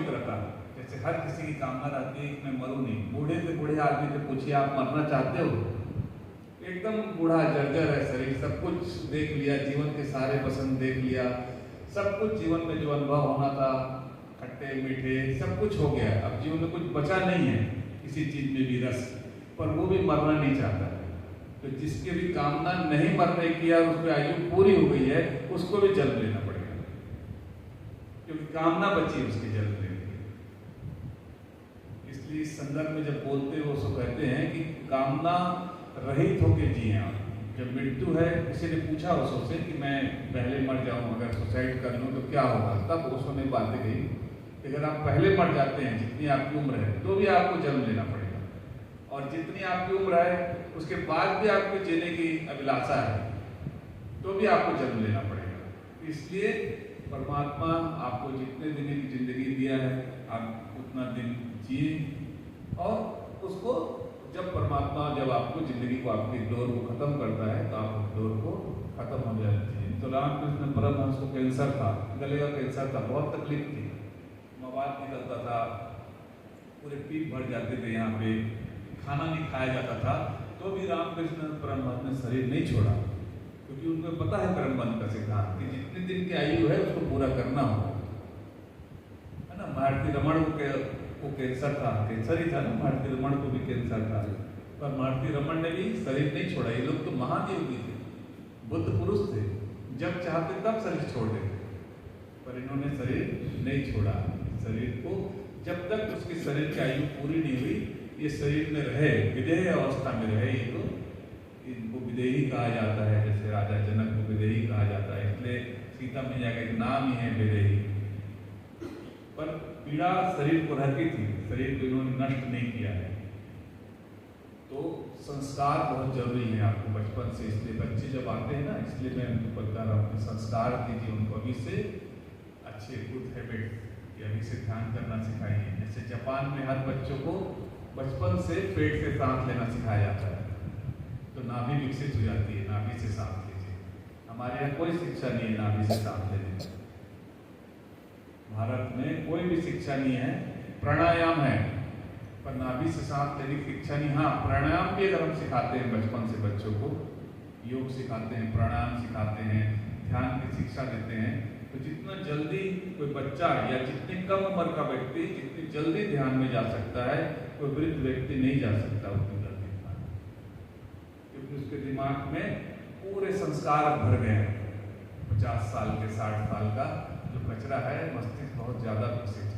जीवित रहता है। जैसे हर किसी की कामना रहती है कि मैं मरूं नहीं। बूढ़े से बूढ़े आदमी से पूछिए आप मरना चाहते हो? एकदम बूढ़ा जर्जर है शरीर, सब कुछ देख लिया, जीवन के सारे पसंद देख लिया, सब कुछ जीवन में जो अनुभव होना था, खट्टे मीठे सब कुछ हो गया, अब जीवन में कुछ बचा नहीं है किसी चीज में भी रस, पर वो भी मरना नहीं चाहता। तो जिसकी भी कामना नहीं मरने की है, उसकी आयु पूरी हो गई है, उसको भी जन्म लेना पड़ेगा, क्योंकि कामना बची है उसके जन्म लेने की। इसलिए इस संदर्भ में जब बोलते हैं वो सब कहते हैं कि कामना रहित होके जिए आप। जब मृत्यु है, किसी ने पूछा उसो से कि मैं पहले मर जाऊं, अगर सुसाइड कर लूं तो क्या होगा, तब उसने बातें कही कि अगर आप पहले मर जाते हैं, जितनी आपकी उम्र है, तो भी आपको जन्म लेना पड़ेगा, और जितनी आपकी उम्र है उसके बाद भी आपको जीने की अभिलाषा है, तो भी आपको जन्म लेना पड़ेगा। इसलिए परमात्मा आपको जितने दिन की जिंदगी दिया है, आप उतना दिन जिए, और उसको जब परमात्मा जब आपको जिंदगी को, आपकी डोर को खत्म करता है, तो आप उस डोर को खत्म हो जाती है। तो रामकृष्ण परमहंस को कैंसर था, गले का कैंसर था, बहुत तकलीफ थी, मवाद निकलता था, पूरे पीठ भर जाते थे, यहाँ पे खाना नहीं खाया जाता था, तो भी रामकृष्ण परमहंस ने शरीर नहीं छोड़ा, क्योंकि उनको पता है कर्मबंध का सिद्धांत कि जितने दिन की आयु है उसको पूरा करना होगा, है ना। भारती रमण को कैंसर था, कैंसर ही था ना, भारती रमण को भी कैंसर था, पर भारती रमण ने भी शरीर नहीं छोड़ा। ये लोग तो महान योगी थे, बुद्ध पुरुष थे, जब चाहते तब शरीर छोड़ देते, पर इन्होंने शरीर नहीं छोड़ा। शरीर को जब तक उसकी शरीर की आयु पूरी नहीं हुई, ये शरीर में रहे, विदेह अवस्था में रहे, ये तो इनको विदेही कहा जाता है, जैसे राजा जनक को विदेही कहा जाता है, इसलिए सीता मैया का एक नाम ही है विदेही। पर पीड़ा शरीर को रहती थी, शरीर को इन्होंने नष्ट नहीं किया है। तो संस्कार बहुत जरूरी है आपको बचपन से, इसलिए बच्चे जब आते हैं ना, इसलिए मैं उनको बता रहा हूँ कि संस्कार दीजिए उनको अभी से, अच्छे गुड हैबिट कि अभी से ध्यान करना सिखाइए। जैसे जापान में हर बच्चों को बचपन से पेट से सांस लेना सिखाया जाता है, तो नाभि विकसित हो जाती है, नाभि से सांस लीजिए। हमारे यहाँ कोई शिक्षा नहीं है नाभि से सांस लेने की, भारत में कोई भी शिक्षा नहीं है। प्राणायाम है, पर नाभि से सांस लेने की शिक्षा नहीं। हाँ, प्राणायाम भी अगर हम सिखाते हैं बचपन से बच्चों को, योग सिखाते हैं, प्राणायाम सिखाते हैं, ध्यान की शिक्षा देते हैं, तो जितना जल्दी कोई बच्चा या जितने कम उम्र का व्यक्ति जितनी जल्दी ध्यान में जा सकता है, कोई वृद्ध व्यक्ति नहीं जा सकता उतनी जल्दी ध्यान, क्योंकि उसके दिमाग में पूरे संस्कार भर गए हैं। 50 साल के 60 साल का जो कचरा है, मस्तिष्क बहुत ज्यादा विकसित